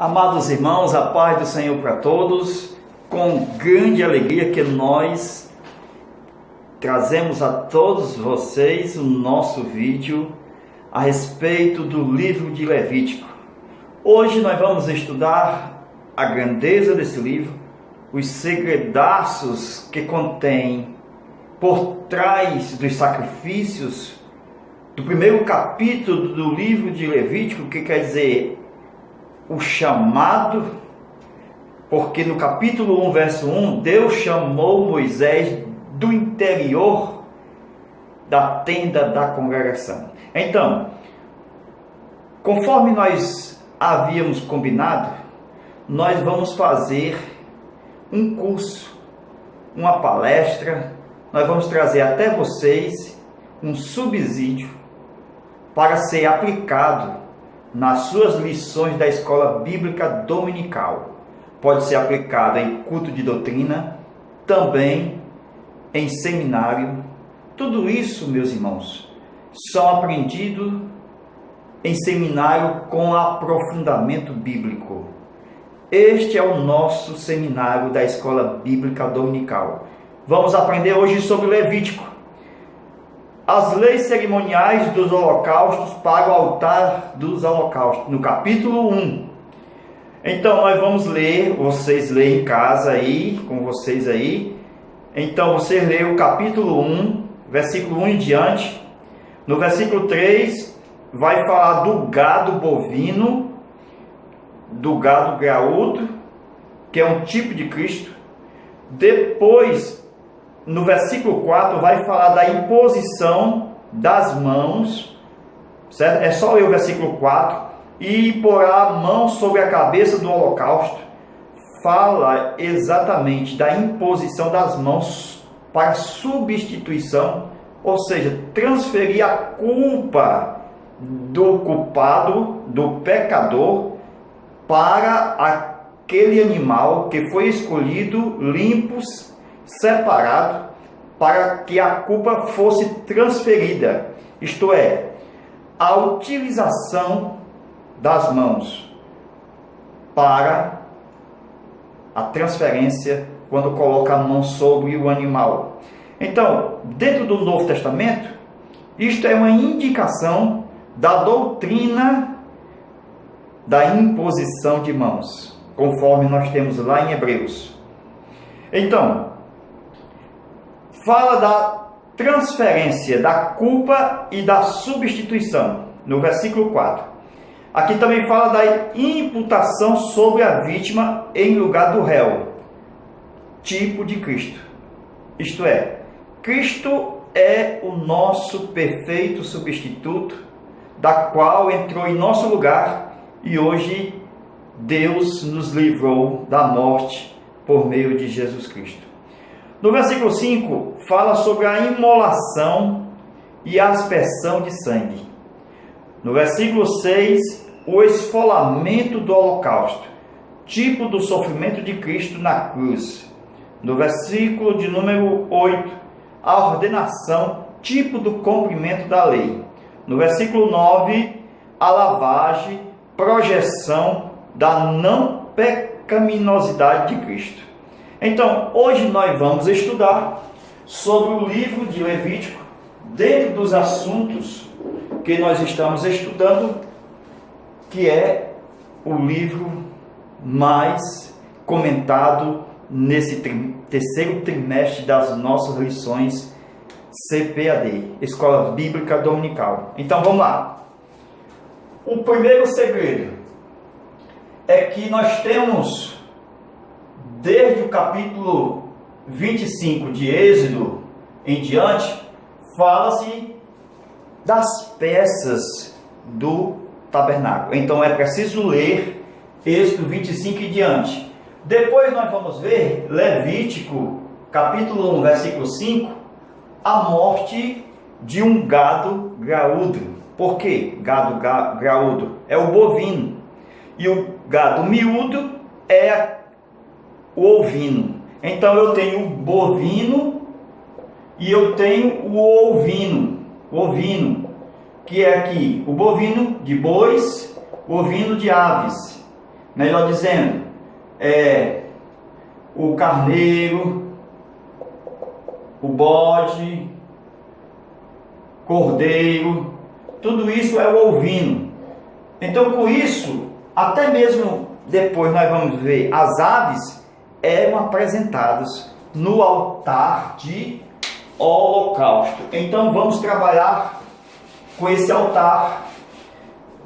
Amados irmãos, a paz do Senhor para todos. Com grande alegria que nós trazemos a todos vocês o nosso vídeo a respeito do livro de Levítico. Hoje nós vamos estudar a grandeza desse livro, os segredaços que contém por trás dos sacrifícios do primeiro capítulo do livro de Levítico, que quer dizer o chamado, porque no capítulo 1, verso 1, Deus chamou Moisés do interior da tenda da congregação. Então, conforme nós havíamos combinado, nós vamos fazer um curso, uma palestra, nós vamos trazer até vocês um subsídio para ser aplicado nas suas lições da escola bíblica dominical. Pode ser aplicado em culto de doutrina, também em seminário. Tudo isso, meus irmãos, são aprendido em seminário com aprofundamento bíblico. Este é o nosso seminário da escola bíblica dominical. Vamos aprender hoje sobre Levítico. As leis cerimoniais dos holocaustos para o altar dos holocaustos, no capítulo 1. Então nós vamos ler, vocês leem em casa aí, com vocês aí. Então você lê o capítulo 1, versículo 1 em diante. No versículo 3 vai falar do gado bovino, do gado graúdo, que é um tipo de Cristo. Depois, no versículo 4, vai falar da imposição das mãos, certo? É só ler o versículo 4. E porá a mão sobre a cabeça do holocausto. Fala exatamente da imposição das mãos para substituição, ou seja, transferir a culpa do culpado, do pecador, para aquele animal que foi escolhido, limpos, separado, para que a culpa fosse transferida, isto é, a utilização das mãos para a transferência quando coloca a mão sobre o animal. Então, dentro do Novo Testamento, isto é uma indicação da doutrina da imposição de mãos, conforme nós temos lá em Hebreus. Então, fala da transferência da culpa e da substituição, no versículo 4. Aqui também fala da imputação sobre a vítima em lugar do réu, tipo de Cristo. Isto é, Cristo é o nosso perfeito substituto, da qual entrou em nosso lugar, e hoje Deus nos livrou da morte por meio de Jesus Cristo. No versículo 5, fala sobre a imolação e a aspersão de sangue. No versículo 6, o esfolamento do holocausto, tipo do sofrimento de Cristo na cruz. No versículo de número 8, a ordenação, tipo do cumprimento da lei. No versículo 9, a lavagem, projeção da não pecaminosidade de Cristo. Então, hoje nós vamos estudar sobre o livro de Levítico, dentro dos assuntos que nós estamos estudando, que é o livro mais comentado nesse terceiro trimestre das nossas lições CPAD, Escola Bíblica Dominical. Então vamos lá. O primeiro segredo é que nós temos, desde o capítulo 25 de Êxodo em diante, fala-se das peças do tabernáculo. Então é preciso ler Êxodo 25 em diante. Depois nós vamos ver Levítico, capítulo 1, versículo 5, a morte de um gado graúdo. Por quê? Gado graúdo é o bovino, e o gado miúdo é o ovino. Então eu tenho o bovino e eu tenho o ovino, que é aqui o bovino de bois, o ovino de aves. melhor dizendo, o carneiro, o bode, cordeiro, tudo isso é o ovino. Então, com isso, até mesmo depois nós vamos ver, as aves eram apresentadas no altar de holocausto. Então, vamos trabalhar com esse altar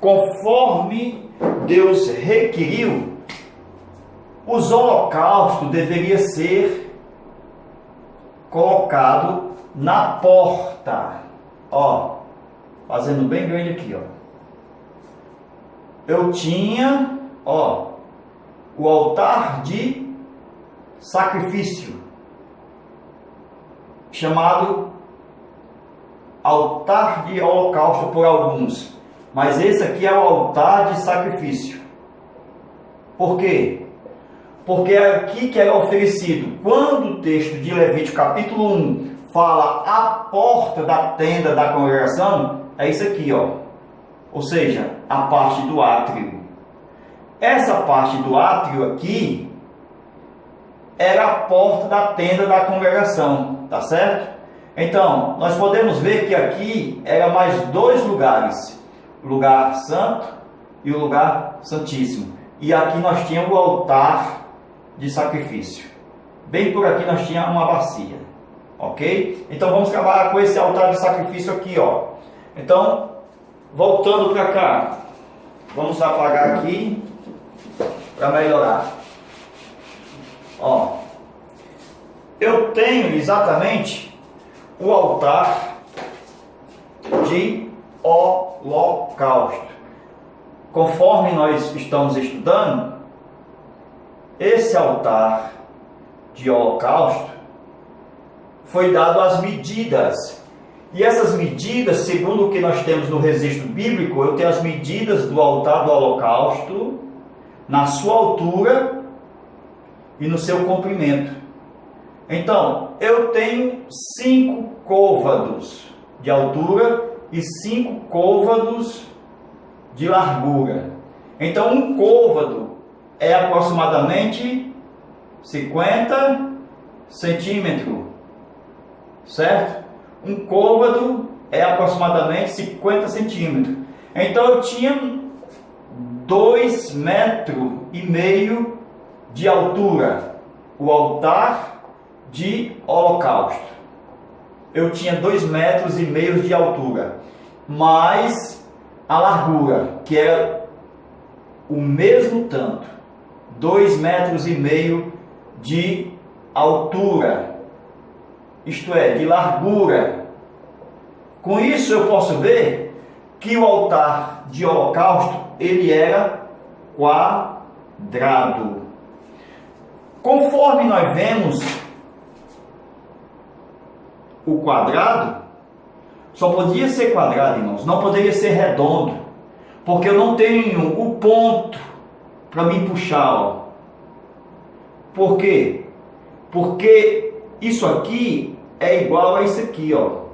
conforme Deus requeriu. Os holocaustos deveriam ser colocado na porta, ó, fazendo bem grande aqui, ó. Eu tinha, ó, o altar de sacrifício, chamado altar de holocausto por alguns, mas esse aqui é o altar de sacrifício. Por quê? Porque é aqui que era oferecido. Quando o texto de Levítico capítulo 1 fala a porta da tenda da congregação, é isso aqui, ó. Ou seja, a parte do átrio. Essa parte do átrio aqui era a porta da tenda da congregação, tá certo? Então, nós podemos ver que aqui era mais dois lugares, o lugar santo e o lugar santíssimo. E aqui nós tínhamos o altar de sacrifício. Bem por aqui nós tínhamos uma bacia, ok? Então vamos trabalhar com esse altar de sacrifício aqui, ó. Então, voltando para cá, vamos apagar aqui para melhorar. Ó, eu tenho exatamente o altar de holocausto. Conforme nós estamos estudando, esse altar de holocausto foi dado as medidas. E essas medidas, segundo o que nós temos no registro bíblico, eu tenho as medidas do altar do holocausto na sua altura e no seu comprimento. Então, eu tenho 5 côvados de altura e 5 côvados de largura. Então, um côvado é aproximadamente 50 centímetros, certo? Um côvado é aproximadamente 50 centímetros. Então, eu tinha 2,5 metros de altura, o altar de holocausto. Eu tinha 2,5 metros de altura, mais a largura, que era o mesmo tanto, 2,5 metros de altura, isto é, de largura. Com isso eu posso ver que o altar de holocausto, ele era quadrado. Conforme nós vemos o quadrado, só podia ser quadrado, irmãos, não poderia ser redondo, porque eu não tenho o ponto para me puxar, ó. Por quê? Porque isso aqui é igual a isso aqui, ó.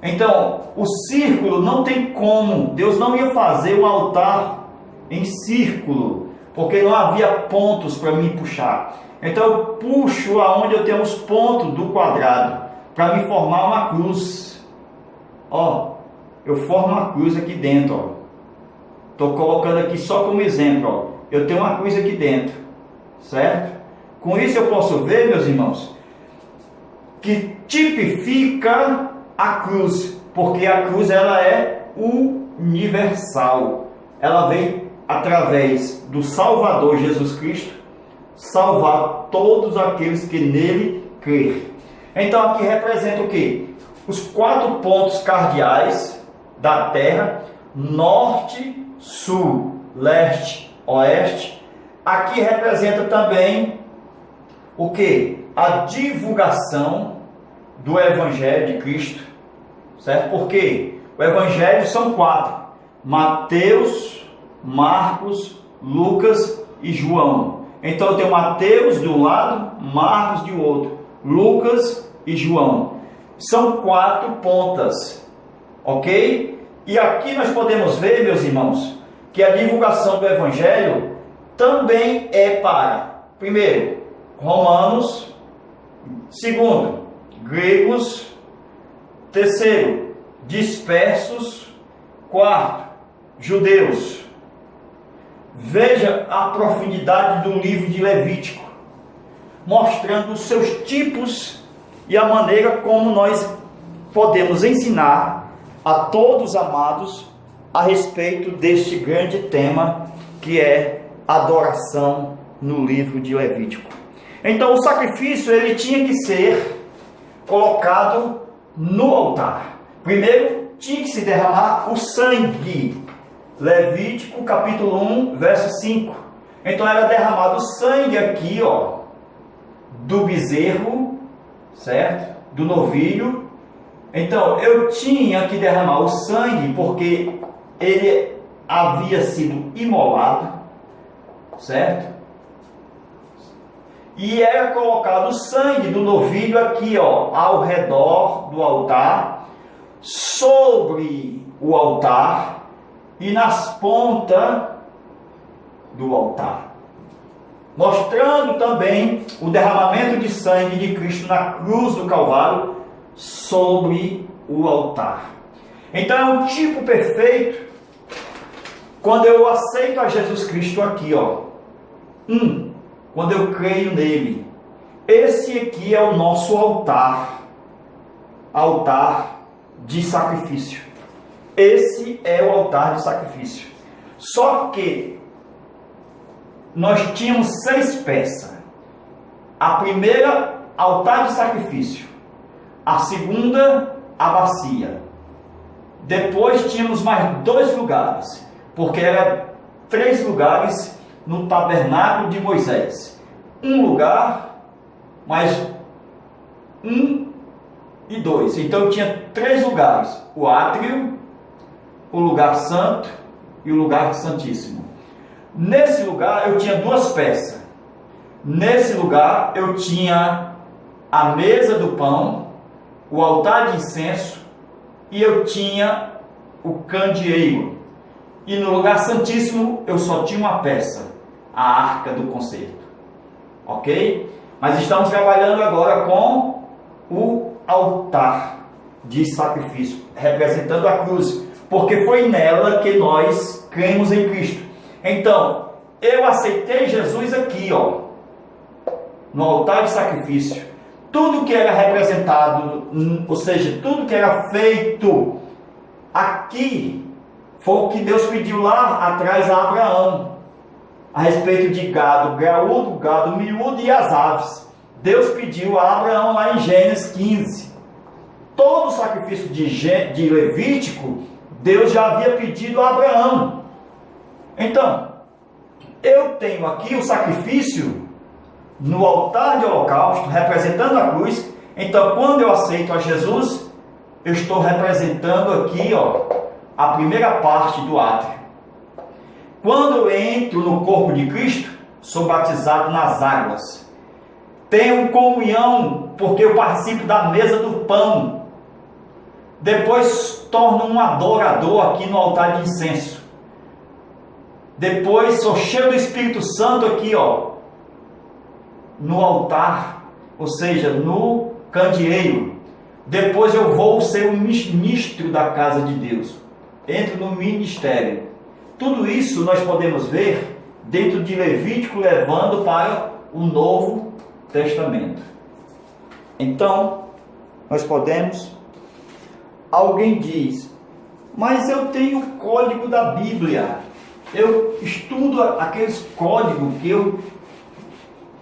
Então, o círculo não tem como, Deus não ia fazer um altar em círculo, porque não havia pontos para me puxar. Então eu puxo aonde eu tenho os pontos do quadrado, para me formar uma cruz. Ó, eu formo uma cruz aqui dentro, ó. Estou colocando aqui só como exemplo, ó. Eu tenho uma cruz aqui dentro, certo? Com isso eu posso ver, meus irmãos, que tipifica a cruz, porque a cruz ela é universal. Ela vem através do Salvador Jesus Cristo salvar todos aqueles que nele crerem. Então aqui representa o que? Os 4 pontos cardeais da terra: norte, sul, leste, oeste. Aqui representa também o que? A divulgação do Evangelho de Cristo, certo? Porque o Evangelho são 4: Mateus, Marcos, Lucas e João. Então eu tenho Mateus de um lado, Marcos de outro, Lucas e João. São 4 pontas, ok? E aqui nós podemos ver, meus irmãos, que a divulgação do Evangelho também é para, primeiro, romanos, segundo, gregos, terceiro, dispersos, quarto, judeus. Veja a profundidade do livro de Levítico, mostrando os seus tipos e a maneira como nós podemos ensinar a todos amados a respeito deste grande tema que é adoração no livro de Levítico. Então o sacrifício ele tinha que ser colocado no altar. Primeiro tinha que se derramar o sangue. Levítico capítulo 1, verso 5. Então era derramado o sangue aqui, ó, do bezerro, certo? Do novilho. Então eu tinha que derramar o sangue porque ele havia sido imolado, certo? E era colocado o sangue do novilho aqui, ó, ao redor do altar, sobre o altar e nas pontas do altar, mostrando também o derramamento de sangue de Cristo na cruz do Calvário sobre o altar. Então é um tipo perfeito quando eu aceito a Jesus Cristo aqui, ó. Quando eu creio nele. Esse aqui é o nosso altar. Altar de sacrifício. Esse é o altar de sacrifício. Só que nós tínhamos 6 peças. A primeira, altar de sacrifício. A segunda, a bacia. Depois tínhamos mais 2 lugares, porque eram 3 lugares no tabernáculo de Moisés. Um lugar, mais 1 e 2. Então tinha 3 lugares: o átrio, o lugar santo e o lugar santíssimo. Nesse lugar eu tinha 2 peças. Nesse lugar eu tinha a mesa do pão, o altar de incenso e eu tinha o candeeiro. E no lugar santíssimo eu só tinha uma peça, a arca do concerto. Ok? Mas estamos trabalhando agora com o altar de sacrifício, representando a cruz, porque foi nela que nós cremos em Cristo. Então, eu aceitei Jesus aqui, ó, no altar de sacrifício. Tudo que era representado, ou seja, tudo que era feito aqui, foi o que Deus pediu lá atrás a Abraão, a respeito de gado graúdo, gado miúdo e as aves. Deus pediu a Abraão lá em Gênesis 15. Todo o sacrifício de Levítico, Deus já havia pedido a Abraão. Então, eu tenho aqui o sacrifício no altar de holocausto, representando a cruz. Então, quando eu aceito a Jesus, eu estou representando aqui, ó, a primeira parte do átrio. Quando eu entro no corpo de Cristo, sou batizado nas águas. Tenho comunhão, porque eu participo da mesa do pão. Depois torno um adorador aqui no altar de incenso. Depois sou cheio do Espírito Santo aqui, ó, no altar, ou seja, no candeeiro. Depois eu vou ser um ministro da casa de Deus. Entro no ministério. Tudo isso nós podemos ver dentro de Levítico, levando para o Novo Testamento. Então, nós podemos... Alguém diz, mas eu tenho o código da Bíblia. Eu estudo aqueles códigos que eu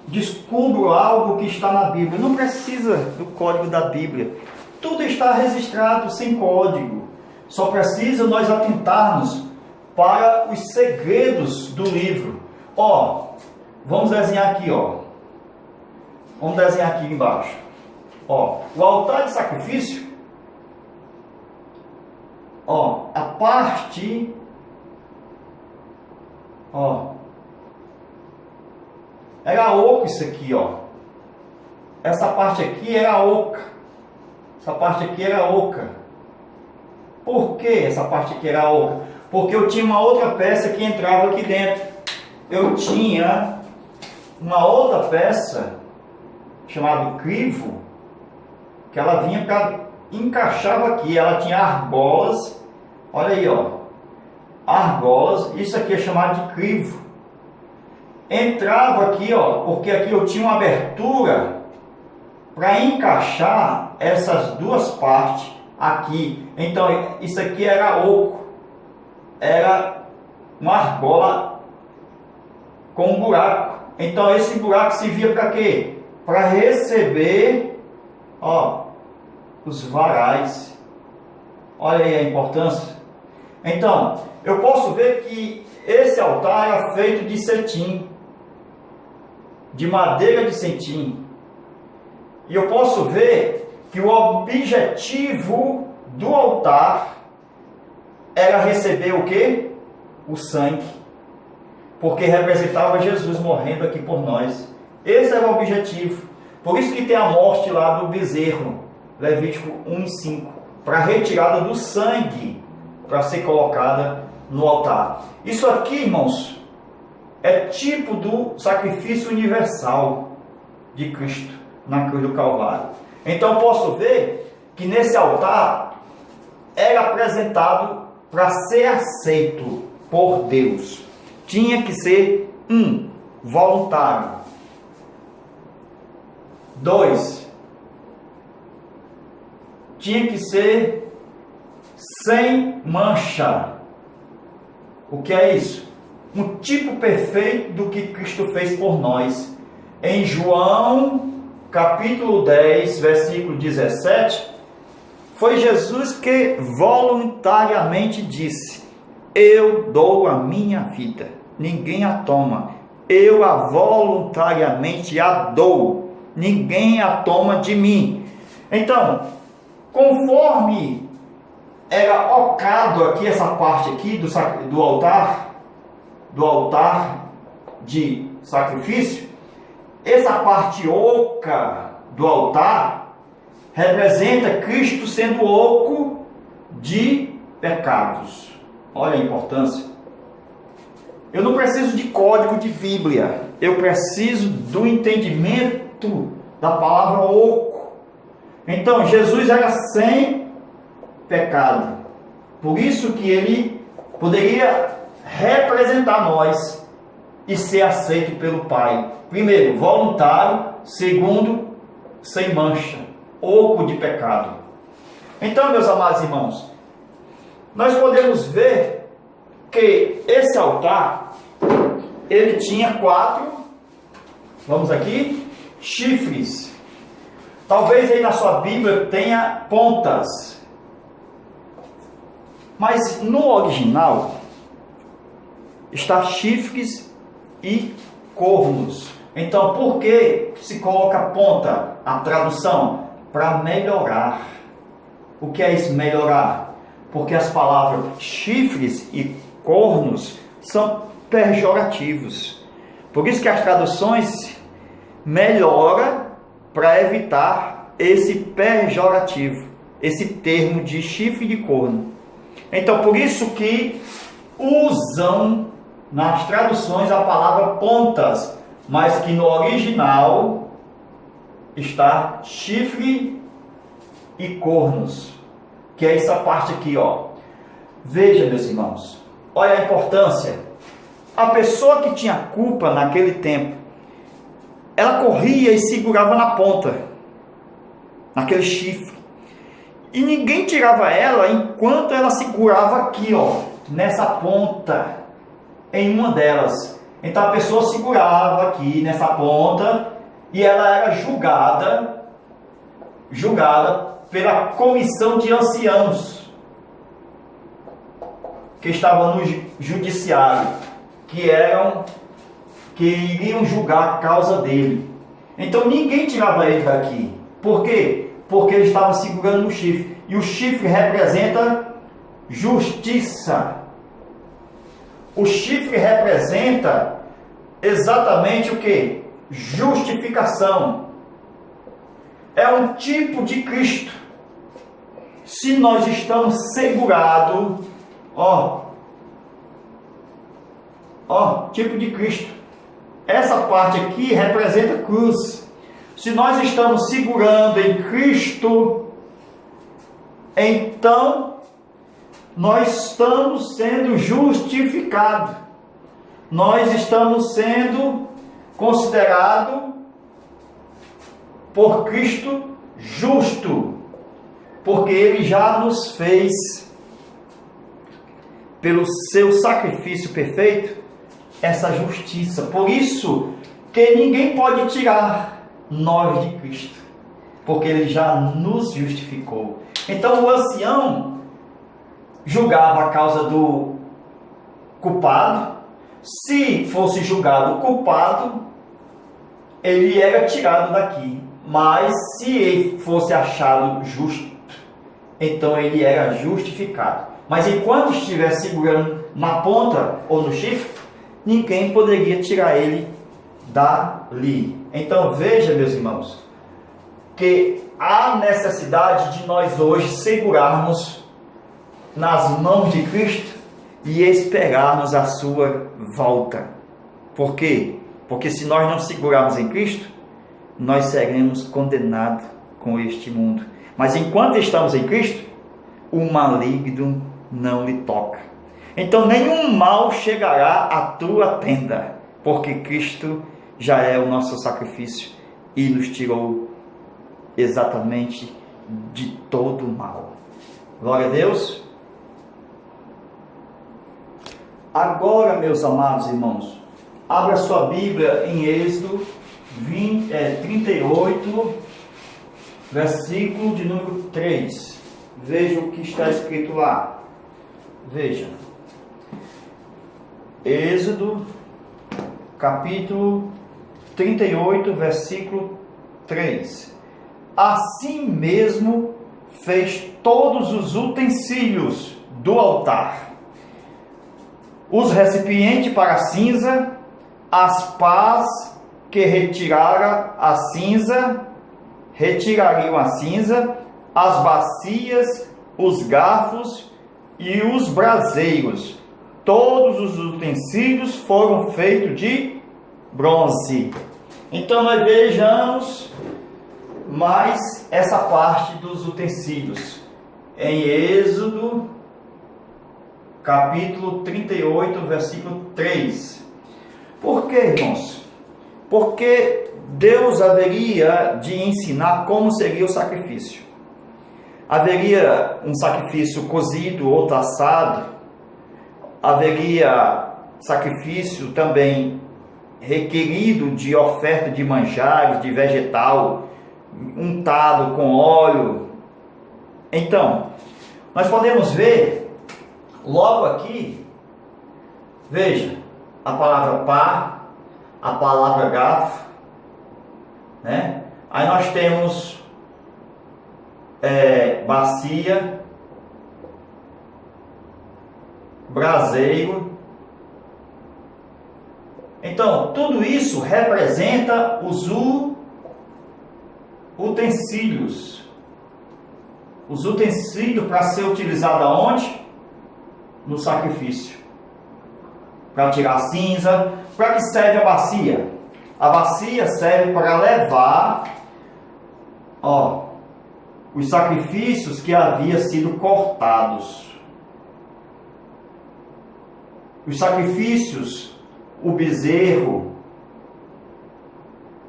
descubro algo que está na Bíblia. Não precisa do código da Bíblia. Tudo está registrado sem código. Só precisa nós atentarmos para os segredos do livro. Ó, vamos desenhar aqui, ó. Vamos desenhar aqui embaixo. Ó, o altar de sacrifício. Ó, a parte, ó, era oco isso aqui, ó. Essa parte aqui era oca. Essa parte aqui era oca. Por que essa parte aqui era oca? porque eu tinha uma outra peça que entrava aqui dentro. Eu tinha uma outra peça chamada crivo, que ela vinha para encaixava aqui. Ela tinha argolas, olha aí, ó, argolas. Isso aqui é chamado de crivo. Entrava aqui, ó, porque aqui eu tinha uma abertura para encaixar essas duas partes aqui. Então isso aqui era oco, era uma argola com um buraco. Então esse buraco servia para quê? Para receber, ó, os varais. Olha aí a importância. Então eu posso ver que esse altar era feito de cetim, de madeira de cetim. E eu posso ver que o objetivo do altar era receber o quê? O sangue. Porque representava Jesus morrendo aqui por nós. Esse era o objetivo. Por isso que tem a morte lá do bezerro, Levítico 1:5, para a retirada do sangue, para ser colocada no altar. Isso aqui, irmãos, é tipo do sacrifício universal de Cristo na cruz do Calvário. Então posso ver que nesse altar era apresentado para ser aceito por Deus. Tinha que ser voluntário. 2, tinha que ser sem mancha. O que é isso? Um tipo perfeito do que Cristo fez por nós. Em João capítulo 10, versículo 17, foi Jesus que voluntariamente disse: eu dou a minha vida, ninguém a toma, eu a voluntariamente a dou, ninguém a toma de mim. Então, conforme era ocado aqui, essa parte aqui do altar de sacrifício, essa parte oca do altar representa Cristo sendo oco de pecados. Olha a importância. Eu não preciso de código de Bíblia, eu preciso do entendimento da palavra oco. Então Jesus era sem pecado, por isso que ele poderia representar nós e ser aceito pelo Pai. Primeiro, voluntário. Segundo, sem mancha, oco de pecado. Então, meus amados irmãos, nós podemos ver que esse altar, ele tinha 4, vamos aqui, chifres. Talvez aí na sua Bíblia tenha pontas, mas no original está chifres e cornos. Então, por que se coloca ponta? A tradução, para melhorar. O que é isso, melhorar? Porque as palavras chifres e cornos são pejorativos. Por isso que as traduções melhora para evitar esse pejorativo, esse termo de chifre e de corno. Então, por isso que usam nas traduções a palavra pontas, mas que no original está chifre e cornos, que é essa parte aqui, ó. Veja, meus irmãos, olha a importância. A pessoa que tinha culpa naquele tempo, ela corria e segurava na ponta, naquele chifre, e ninguém tirava ela enquanto ela segurava aqui, ó, nessa ponta, em uma delas. Então a pessoa segurava aqui nessa ponta e ela era julgada pela comissão de anciãos que estavam no judiciário, que iriam julgar a causa dele. Então ninguém tirava ele daqui. Por quê? Porque ele estava segurando no chifre. E o chifre representa justiça. O chifre representa exatamente o que? Justificação. É um tipo de Cristo. Se nós estamos segurados, ó, Ó, tipo de Cristo. Essa parte aqui representa cruz. Se nós estamos segurando em Cristo, então nós estamos sendo justificados. Nós estamos sendo considerados por Cristo justo, porque Ele já nos fez, pelo seu sacrifício perfeito, essa justiça. Por isso que ninguém pode tirar nós de Cristo, porque Ele já nos justificou. Então o ancião julgava a causa do culpado. Se fosse julgado o culpado, ele era tirado daqui. Mas se ele fosse achado justo, então ele era justificado. Mas enquanto estivesse segurando na ponta ou no chifre, ninguém poderia tirar ele dali. Então veja, meus irmãos, que há necessidade de nós hoje segurarmos nas mãos de Cristo e esperarmos a sua volta. Por quê? Porque se nós não segurarmos em Cristo, nós seremos condenados com este mundo. Mas enquanto estamos em Cristo, o maligno não lhe toca. Então nenhum mal chegará à tua tenda, porque Cristo já é o nosso sacrifício e nos tirou exatamente de todo o mal. Glória a Deus. Agora, meus amados irmãos, abra sua Bíblia em Êxodo 38, versículo de número 3. Veja o que está escrito lá. Veja. Êxodo, capítulo 38, versículo 3. Assim mesmo fez todos os utensílios do altar, os recipientes para a cinza, as pás que retirariam a cinza, as bacias, os garfos e os braseiros. Todos os utensílios foram feitos de bronze. Então nós vejamos mais essa parte dos utensílios em Êxodo capítulo 38, versículo 3. Por quê, irmãos? Porque Deus haveria de ensinar como seria o sacrifício. Haveria um sacrifício cozido, outro assado. Haveria sacrifício também requerido de oferta de manjares, de vegetal, untado com óleo. Então, nós podemos ver logo aqui, veja, a palavra pá, a palavra garfo, né? Aí nós temos bacia, braseiro. Então, tudo isso representa os utensílios. Os utensílios para ser utilizado aonde? No sacrifício. Para tirar a cinza. Para que serve a bacia? A bacia serve para levar os sacrifícios que haviam sido cortados. Os sacrifícios, o bezerro,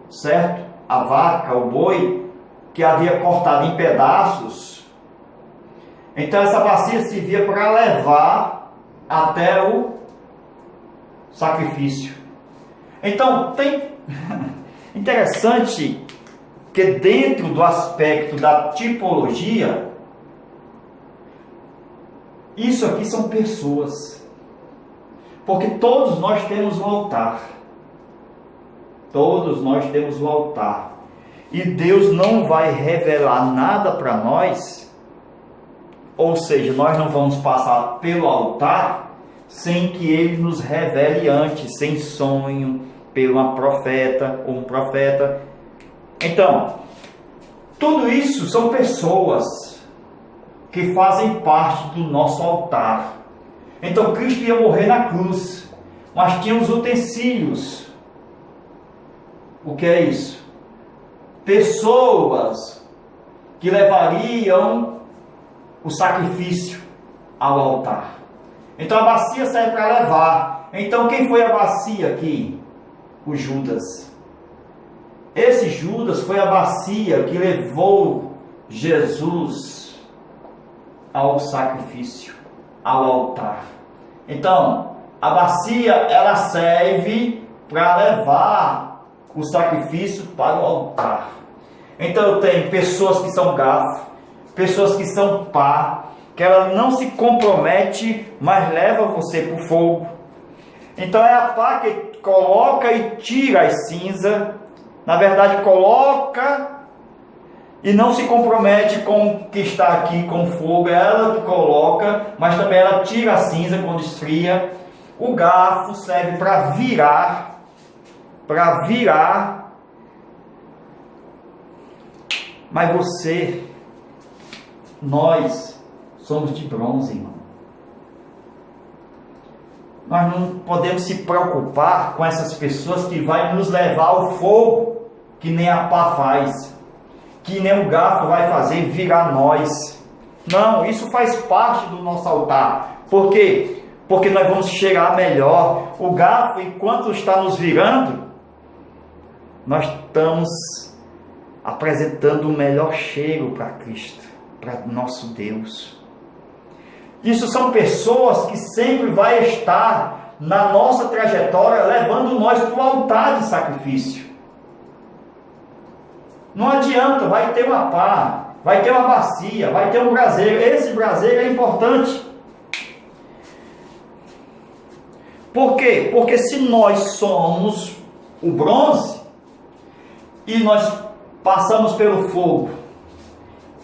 certo? A vaca, o boi, que havia cortado em pedaços. Então essa bacia servia para levar até o sacrifício. Então tem interessante que dentro do aspecto da tipologia, isso aqui são pessoas. Porque todos nós temos um altar. Todos nós temos um altar. E Deus não vai revelar nada para nós, ou seja, nós não vamos passar pelo altar sem que Ele nos revele antes, sem sonho, pelo profeta ou um profeta. Então, tudo isso são pessoas que fazem parte do nosso altar. Então Cristo ia morrer na cruz, mas tinha os utensílios. O que é isso? Pessoas que levariam o sacrifício ao altar. Então a bacia serve para levar. Então quem foi a bacia aqui? O Judas. Esse Judas foi a bacia que levou Jesus ao sacrifício, ao altar. Então, a bacia, ela serve para levar o sacrifício para o altar. Então eu tenho pessoas que são garfo, pessoas que são pá, que ela não se compromete, mas leva você para o fogo. Então é a pá que coloca e tira as cinzas. Na verdade, coloca e não se compromete com o que está aqui com o fogo. É ela que coloca, mas também ela tira a cinza quando esfria. O garfo serve para virar. Mas você, nós somos de bronze, irmão. Nós não podemos se preocupar com essas pessoas que vai nos levar ao fogo, que nem a pá faz, que nem o garfo vai fazer virar nós. Não, isso faz parte do nosso altar. Por quê? Porque nós vamos chegar melhor. O garfo, enquanto está nos virando, nós estamos apresentando o melhor cheiro para Cristo, para nosso Deus. Isso são pessoas que sempre vai estar na nossa trajetória, levando nós para o altar de sacrifício. Não adianta, vai ter uma pá, vai ter uma bacia, vai ter um braseiro. Esse braseiro é importante. Por quê? Porque se nós somos o bronze e nós passamos pelo fogo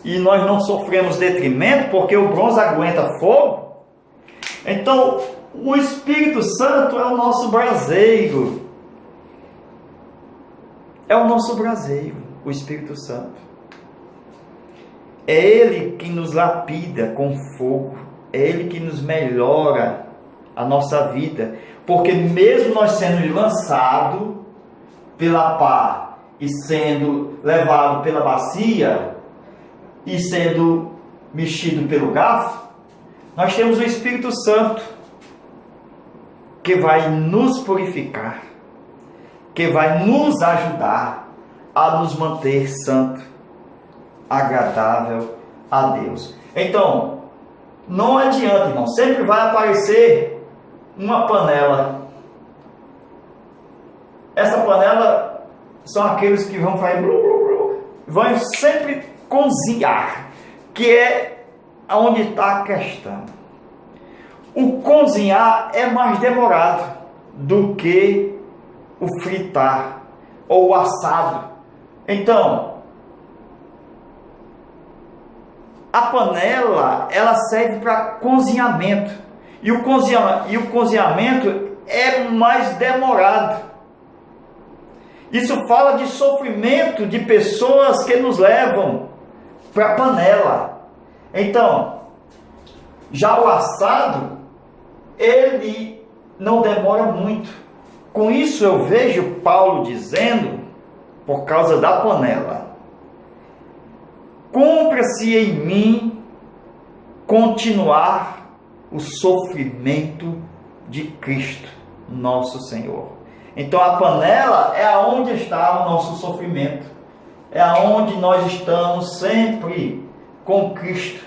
e nós não sofremos detrimento, porque o bronze aguenta fogo, então o Espírito Santo é o nosso braseiro. É o nosso braseiro, o Espírito Santo. É Ele que nos lapida com fogo, é Ele que nos melhora a nossa vida, porque mesmo nós sendo lançados pela pá e sendo levado pela bacia e sendo mexido pelo garfo, nós temos o Espírito Santo que vai nos purificar, que vai nos ajudar a nos manter santo, agradável a Deus. Então, não adianta, irmão, sempre vai aparecer uma panela. Essa panela são aqueles que vão fazer vão sempre cozinhar, que é onde está a questão. O cozinhar é mais demorado do que o fritar ou o assado. Então, a panela, ela serve para cozinhamento. E o cozinhamento é mais demorado. Isso fala de sofrimento de pessoas que nos levam para a panela. Então, já o assado, ele não demora muito. Com isso eu vejo Paulo dizendo, por causa da panela: cumpra-se em mim continuar o sofrimento de Cristo, nosso Senhor. Então a panela é aonde está o nosso sofrimento, é aonde nós estamos sempre com Cristo,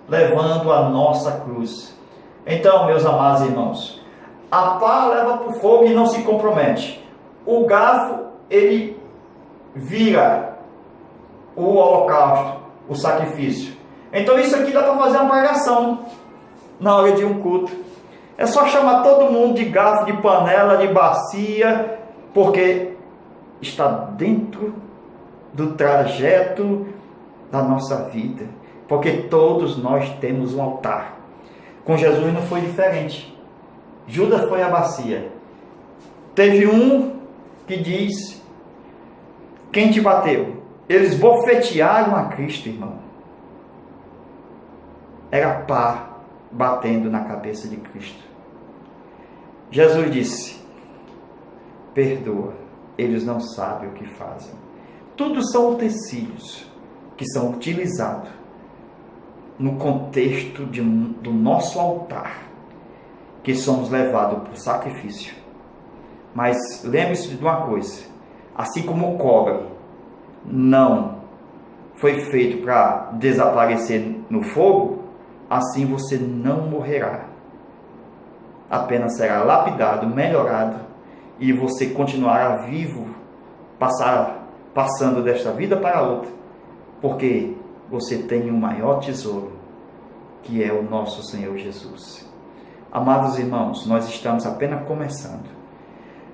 levando a nossa cruz. Então, meus amados irmãos, a pá leva para o fogo e não se compromete. O garfo, ele vira o holocausto, o sacrifício. Então isso aqui dá para fazer uma pregação na hora de um culto. É só chamar todo mundo de garfo, de panela, de bacia, porque está dentro do trajeto da nossa vida. Porque todos nós temos um altar. Com Jesus não foi diferente. Judas foi a bacia. Teve um que diz: quem te bateu? Eles bofetearam a Cristo, irmão. Era pá batendo na cabeça de Cristo. Jesus disse: perdoa, eles não sabem o que fazem. Tudo são utensílios que são utilizados no contexto do nosso altar, que somos levados para o sacrifício. Mas lembre-se de uma coisa: assim como o cobre não foi feito para desaparecer no fogo, assim você não morrerá. Apenas será lapidado, melhorado, e você continuará vivo, passando desta vida para outra, porque você tem um maior tesouro, que é o nosso Senhor Jesus. Amados irmãos, nós estamos apenas começando.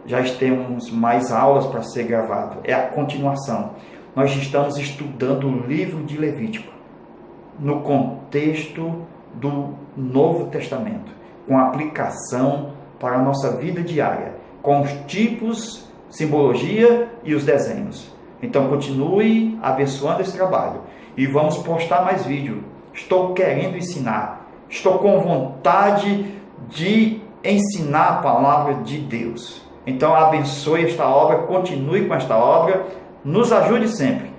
Já temos mais aulas para ser gravado. É a continuação. Nós estamos estudando o livro de Levítico no contexto do Novo Testamento, com aplicação para a nossa vida diária, com os tipos, simbologia e os desenhos. Então continue abençoando esse trabalho e vamos postar mais vídeo. Estou querendo ensinar, estou com vontade de ensinar a palavra de Deus. Então abençoe esta obra, continue com esta obra, nos ajude sempre.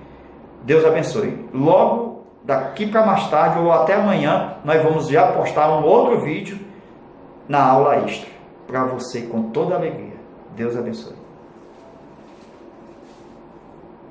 Deus abençoe. Logo daqui para mais tarde ou até amanhã nós vamos já postar um outro vídeo na aula extra para você com toda alegria. Deus abençoe.